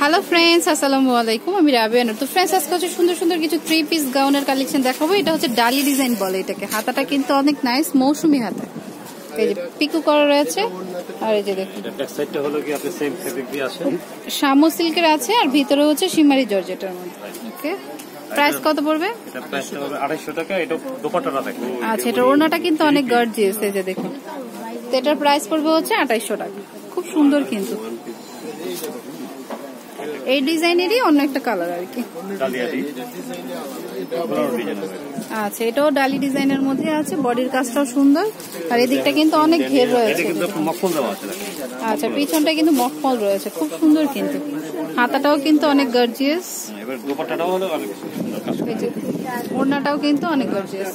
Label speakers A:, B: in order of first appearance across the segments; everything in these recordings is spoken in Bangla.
A: হ্যালো ফ্রেন্ডস, আসসালামু আলাইকুম। আমি রাবিয়ানুর। তো ফ্রেন্ডস, আজকে হচ্ছে সুন্দর সুন্দর কিছু 3 পিস গাউনের কালেকশন দেখাবো। এটা হচ্ছে ডালি ডিজাইন বলে এটাকে। হাতাটা কিন্তু অনেক নাইস, মৌসুমী হাতা। এই যে পিকু করা রয়েছে, আর এই যে দেখুন
B: ব্যাক সাইডটা হলো কি আপনি সেম ফেব্রিক দিয়ে আছে,
A: শামু সিল্কের আছে, আর ভিতরে হচ্ছে শিমারি জর্জেটের মধ্যে। ওকে, প্রাইস কত পড়বে?
B: এটা প্রাইসটা হবে 250 টাকা। এটা দোপাট্টাটা দেখুন।
A: আচ্ছা, এটার ওড়নাটা কিন্তু অনেক গর্জিয়াস, এই যে দেখুন। তো এটার প্রাইস পড়বে হচ্ছে 2800 টাকা। খুব সুন্দর কিন্তু। এই ডিজাইনেরই অন্য একটা কালার আর কি। আচ্ছা, এটাও ডালি ডিজাইনের মধ্যে আছে। বডির কাজটাও সুন্দর, আর এদিকটা কিন্তু অনেক ঘের রয়েছে। আচ্ছা, পিছনটা কিন্তু মখমল রয়েছে, খুব সুন্দর কিন্তু। হাতাটাও কিন্তু অনেক গর্জিয়াস, ওড়নাটাও কিন্তু অনেক গর্জিয়াস।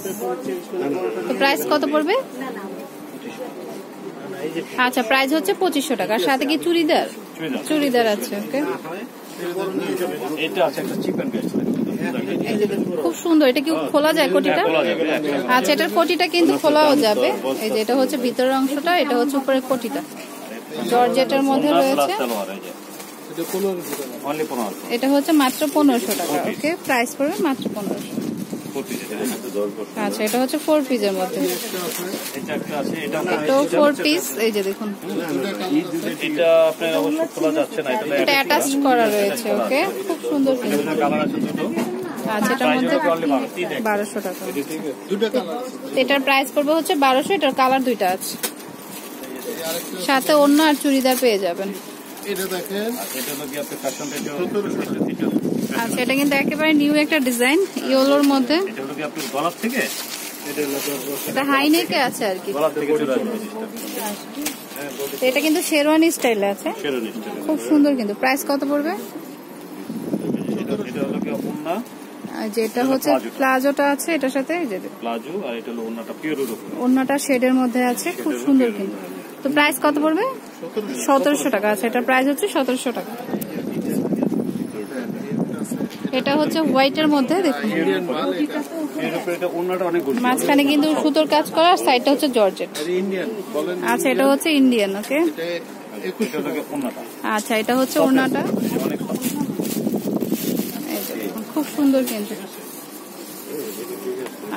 A: তো প্রাইস কত পড়বে? আচ্ছা, প্রাইস হচ্ছে 2500 টাকা। আর সাথে কি চুড়িদার? চুড়িদার আছে। ওকে, খুব সুন্দর। এটা কি খোলা যায় কোটিটা? আচ্ছা, এটার কোটিটা কিন্তু খোলাও যাবে। এই যে এটা হচ্ছে ভিতরের অংশটা, এটা হচ্ছে উপরের কোটিটা। জর্জেটের মধ্যে রয়েছে। এটা হচ্ছে মাত্র 1500 টাকা। ওকে, প্রাইস পড়বে মাত্র 1500। আচ্ছা, এটা হচ্ছে 4 পিসের মধ্যে। এটাও 4 পিস। এই যে দেখুন, এটা অ্যাটাচ করা রয়েছে। ওকে, খুব সুন্দর কিন্তু। আচ্ছা, এটার মধ্যে 1200 টাকা। এটার প্রাইস পড়বে হচ্ছে 1200। এটার কালার দুইটা আছে, সাথে অন্য আর চুড়িদার পেয়ে যাবেন। আচ্ছা, এটা কিন্তু একেবারে নিউ একটা ডিজাইন, ইয়েলোর মধ্যে। এটা হাই নেকে আছে আর কি। এটা কিন্তু শেরওয়ানি স্টাইলে আছে, খুব সুন্দর কিন্তু। প্রাইস কত পড়বে? যেটা হচ্ছে প্লাজোটা আছে এটার সাথে, ওড়নাটা শেডের মধ্যে আছে, খুব সুন্দর কিন্তু। তো প্রাইস কত পড়বে? 1700 টাকা। আছে, এটার প্রাইস হচ্ছে 1700 টাকা। এটা হচ্ছে হোয়াইটের মধ্যে, দেখুন মাঝখানে কিন্তু সুতোর কাজ করা, সাইডটা হচ্ছে জর্জেট। আচ্ছা, এটা হচ্ছে ইন্ডিয়ান। ওকে, আচ্ছা, এটা হচ্ছে ওড়নাটা, খুব সুন্দর কিন্তু।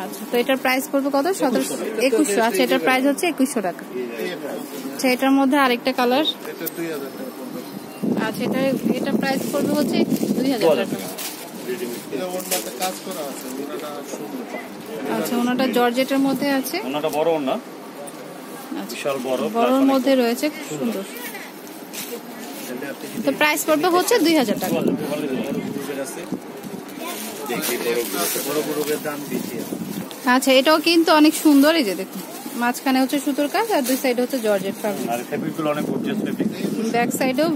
A: আচ্ছা, তো এটার প্রাইস পড়বে কত? 2100। আচ্ছা, এটার প্রাইস হচ্ছে 2100 টাকা। আচ্ছা, এটার মধ্যে আরেকটা কালার। আচ্ছা, এটা প্রাইস পড়বে হচ্ছে 2000 টাকা। আচ্ছা, ওনাটা জর্জেটের মধ্যে আছে,
B: ওনাটা বড় ওনা, বিশাল বড়,
A: বড়র মধ্যে রয়েছে, খুব সুন্দর। তো প্রাইস পড়বে হচ্ছে 2000 টাকা। আচ্ছা, এটাও কিন্তু অনেক সুন্দর। এই যে দেখুন, মাঝখানে হচ্ছে সুতোর কাজ, আর দুই সাইড হচ্ছে জর্জেট ফ্যাব্রিক। ব্যাক সাইডেও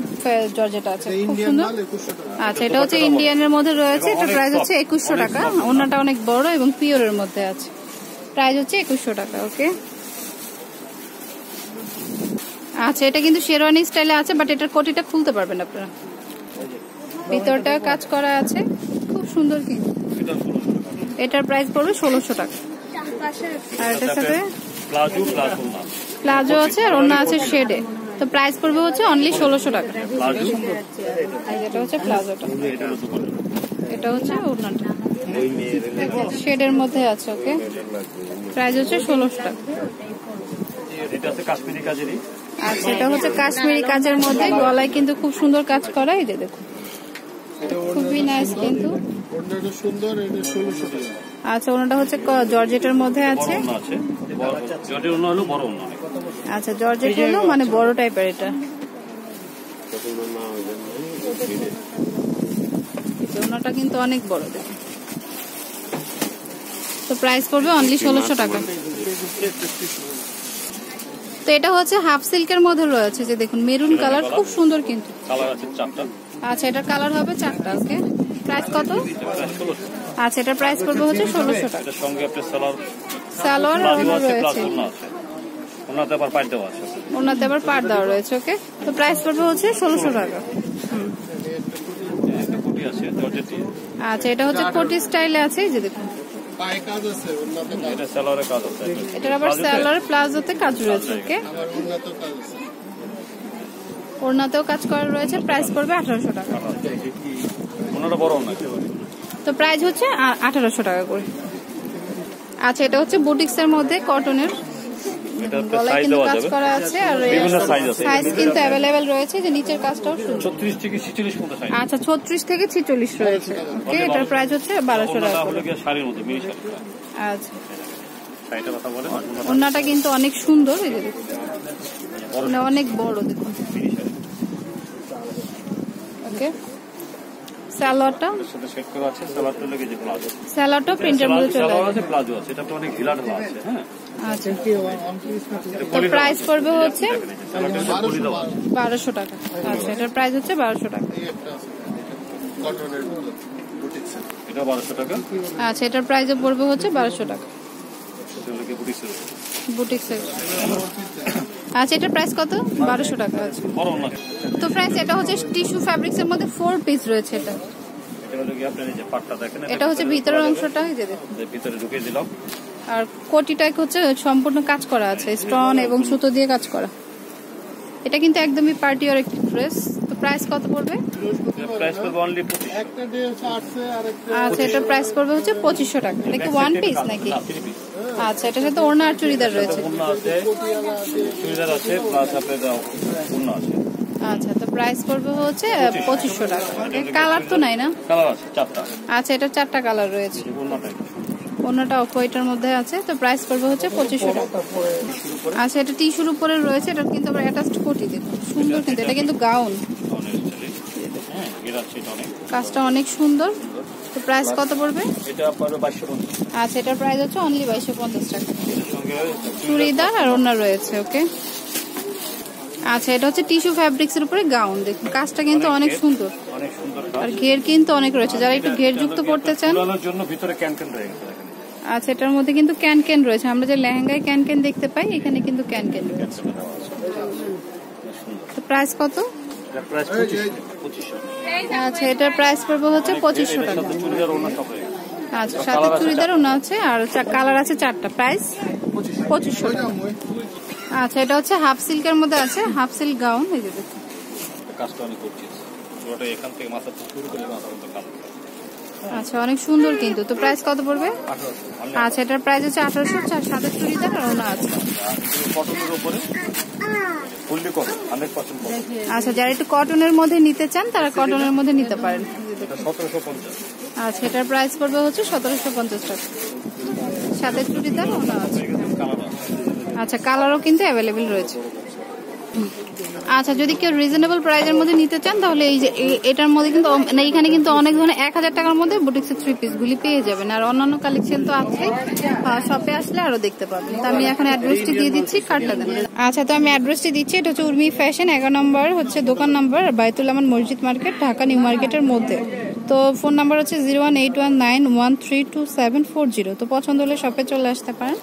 A: জর্জেট আছে, খুব সুন্দর। আচ্ছা, এটা হচ্ছে ইন্ডিয়ানের মধ্যে রয়েছে। এটা প্রাইস হচ্ছে 2100 টাকা। ওড়নাটা অনেক বড় এবং পিওরের মধ্যে আছে। প্রাইস হচ্ছে 2100 টাকা। ওকে, আচ্ছা, এটা কিন্তু শেরওয়ানি স্টাইলে আছে, বাট এটার কোটিটা খুলতে পারবেন আপনারা। ভিতরটা কাজ করা আছে, খুব সুন্দর কিন্তু। এটার প্রাইস পড়বে 1600 টাকা। আর এটার সাথে প্লাজো আছে, আর ওড়না আছে শেডে। তো প্রাইস পড়বে হচ্ছে অনলি 1600 টাকা। এটা হচ্ছে প্লাজোটা, এটা হচ্ছে ওড়নাটা শেডের মধ্যে আছে। ওকে, প্রাইস হচ্ছে 1600 টাকা। আচ্ছা, এটা হচ্ছে কাশ্মীরি কাজের মধ্যে, গলায় কিন্তু খুব সুন্দর কাজ করা। এই যে দেখুন, খুবই নাইস কিন্তু। আচ্ছা, ওনাটা হচ্ছে জর্জেটের মধ্যে আছে। আচ্ছা, জর্জেট হলো মানে বড় টাইপের। এটা ওনাটা কিন্তু অনেক বড়, দেখুন। তো প্রাইস পড়বে অনলি 1600 টাকা। তো এটা হচ্ছে হাফ সিল্কের মধ্যে রয়েছে, যে দেখুন মেরুন কালার, খুব সুন্দর কিন্তু। আচ্ছা, এটার কালার হবে 4টা। ওকে, প্রাইস কত? আচ্ছা, এটার প্রাইস পড়বে হচ্ছে 1600 টাকা। সালোয়ার রয়েছে, ওনাতে আবার পাড় দেওয়া রয়েছে। ওকে, তো প্রাইস পড়বে হচ্ছে 1600 টাকা। আচ্ছা, এটা হচ্ছে কোটি স্টাইলে আছে, যে দেখুন এটার আবার সালোয়ার প্লাজোতে কাজ রয়েছে। ওকে, ওড়নাতেও কাজ করা রয়েছে, প্রাইস পড়বে 1800 টাকা।
B: ওনাটা বড় না,
A: তো প্রাইস হচ্ছে 1800 টাকা করে। আচ্ছা, এটা হচ্ছে বুটিক্স এর মধ্যে কটনের, গলায় কিন্তু কাজ করা আছে আর সাইজ কিন্তু অ্যাভেলেবেল রয়েছে, যে নিচের কাজটাও সুন্দর।
B: 36 থেকে 46 পর্যন্ত সাইজ।
A: আচ্ছা, 36 থেকে 46 রয়েছে। ওকে, এটার প্রাইস হচ্ছে 1200 টাকা।
B: হলো কি শাড়ির মধ্যে মিনি শাড়ি।
A: আচ্ছা,
B: শাড়িটা কথা বলে
A: ওড়নাটা কিন্তু অনেক সুন্দর, এই যে দেখুন অনেক বড়, দেখুন। ওকে, সালোয়ারটা
B: সাথে সেট করা আছে, সালোয়ারটা লাগে যে প্লাজো,
A: সালোয়ারটা প্রিন্টের মধ্যে চলে
B: আসে, প্লাজো আছে, এটা তো অনেক ঢিলা ঢালা আছে। হ্যাঁ,
A: আচ্ছা, তো প্রাইস পড়বে হচ্ছে 1200 টাকা। আচ্ছা, এটার প্রাইস হচ্ছে 1200 টাকা।
B: এটা 1200 টাকা।
A: আচ্ছা, এটার প্রাইস পড়বে হচ্ছে 1200 টাকা। বুটিক্সের। আচ্ছা, এটার প্রাইস কত? 1200 টাকা। আছে তো প্রাইস, এটা হচ্ছে টিস্যু ফ্যাব্রিক্স এর মধ্যে 4 পিস রয়েছে। এটা হচ্ছে ভিতরের অংশটা, এই যে দেখুন
B: ভিতরে ঢুকিয়ে দিলাম,
A: আর কোটিটাকে হচ্ছে সম্পূর্ণ কাজ করা আছে, স্টোন এবং সুতো দিয়ে কাজ করা। এটা কিন্তু একদমই পার্টি আর একটি ড্রেস। তো প্রাইস কত পড়বে?
B: প্রাইস পড়বে অনলি 25।
A: আচ্ছা, এটার প্রাইস পড়বে হচ্ছে 2500 টাকা। এটা কি ওয়ান পিস নাকি? আচ্ছা, এটার সাথে ওড়না আর চুড়িদার রয়েছে।
B: ওড়না আছে, চুড়িদার আছে, প্লাস আপনাদের ওড়না আছে।
A: আচ্ছা, তো প্রাইস পড়বে হচ্ছে 2500 টাকা। কালার তো নাই না?
B: কালার আছে 4টা।
A: আচ্ছা, এটা 4টা কালার রয়েছে। ওড়নাটা অফ হোয়াইটের মধ্যে আছে। তো প্রাইস পড়বে হচ্ছে 2500 টাকা। আচ্ছা, এটা টিস্যুর উপরে রয়েছে, এটা কিন্তু আবার অ্যাটাচড কোটি, দেখুন সুন্দর, কিন্তু এটা কিন্তু গাউন, কাজটা অনেক সুন্দর। তো প্রাইস কত পড়বে?
B: এটা পড়বে 2250।
A: আচ্ছা, এটার প্রাইস হচ্ছে অনলি 2250 টাকা। চুড়িদার আর ওড়না রয়েছে। ওকে, আচ্ছা, এটা হচ্ছে টিস্যু ফ্যাব্রিক্স এর উপরে গাউন, দেখুন কাজটা কিন্তু অনেক সুন্দর, আর ঘের কিন্তু অনেক রয়েছে। যারা একটু ঘের যুক্ত পড়তে চান,
B: জন্য ভিতরে ক্যানক্যান রয়েছে।
A: আচ্ছা, এটার মধ্যে কিন্তু ক্যানক্যান রয়েছে। আমরা যে লেহেঙ্গায় ক্যানক্যান দেখতে পাই, এখানে কিন্তু ক্যানক্যান রয়েছে। তো প্রাইস কত?
B: প্রাইস 2500।
A: আচ্ছা, এটার প্রাইস পড়বে হচ্ছে 2500 টাকা। আচ্ছা, সাথে চুড়িদার ওড়না আছে, আর কালার আছে 4টা। প্রাইস 2500 টাকা। আচ্ছা, এটা হচ্ছে হাফ সিল্কের মধ্যে আছে, হাফ সিল্ক গাউন, এই যে দেখুন
B: কাজটা অনেক করছে, পুরোটা এখান থেকে মাথা থেকে শুরু করে মাথা পর্যন্ত কাজ।
A: আচ্ছা, অনেক সুন্দর কিন্তু। তো প্রাইস কত পড়বে? 1800। আচ্ছা, এটার প্রাইস হচ্ছে 1800। সাথে চুড়িদার আর ওড়না আছে।
B: কটনের উপরে ফুললি কটন, 100% কটন।
A: আচ্ছা, যারা একটু কটনের মধ্যে নিতে চান, তারা কটনের মধ্যে নিতে পারেন।
B: এটা 1750।
A: আচ্ছা, এটার প্রাইস পড়বে হচ্ছে 1750 টাকা। সাথে চুড়িদার ওড়না আছে। আচ্ছা, কালারও কিন্তু অ্যাভেলেবেল রয়েছে। আচ্ছা, যদি কেউ রিজনেবল প্রাইসের মধ্যে নিতে চান, তাহলে এই যে এটার মধ্যে কিন্তু এখানে কিন্তু অনেক ধরনের 1000 টাকার মধ্যে বুটিক্সের 3 পিস গুলি পেয়ে যাবেন। আর অন্যান্য কালেকশন তো আছে, শপে আসলে আরো দেখতে পাবেন। তো আমি এখন অ্যাড্রেসটি দিয়ে দিচ্ছি, কার্ডটা দেন। আচ্ছা, তো আমি অ্যাড্রেসটি দিচ্ছি। এটা হচ্ছে উর্মি ফ্যাশন, 11 নম্বর হচ্ছে দোকান নাম্বার, বাইতুল আমান মসজিদ মার্কেট, ঢাকা নিউ মার্কেটের মধ্যে। তো ফোন নাম্বার হচ্ছে 01819132740। তো পছন্দ হলে শপে চলে আসতে পারেন।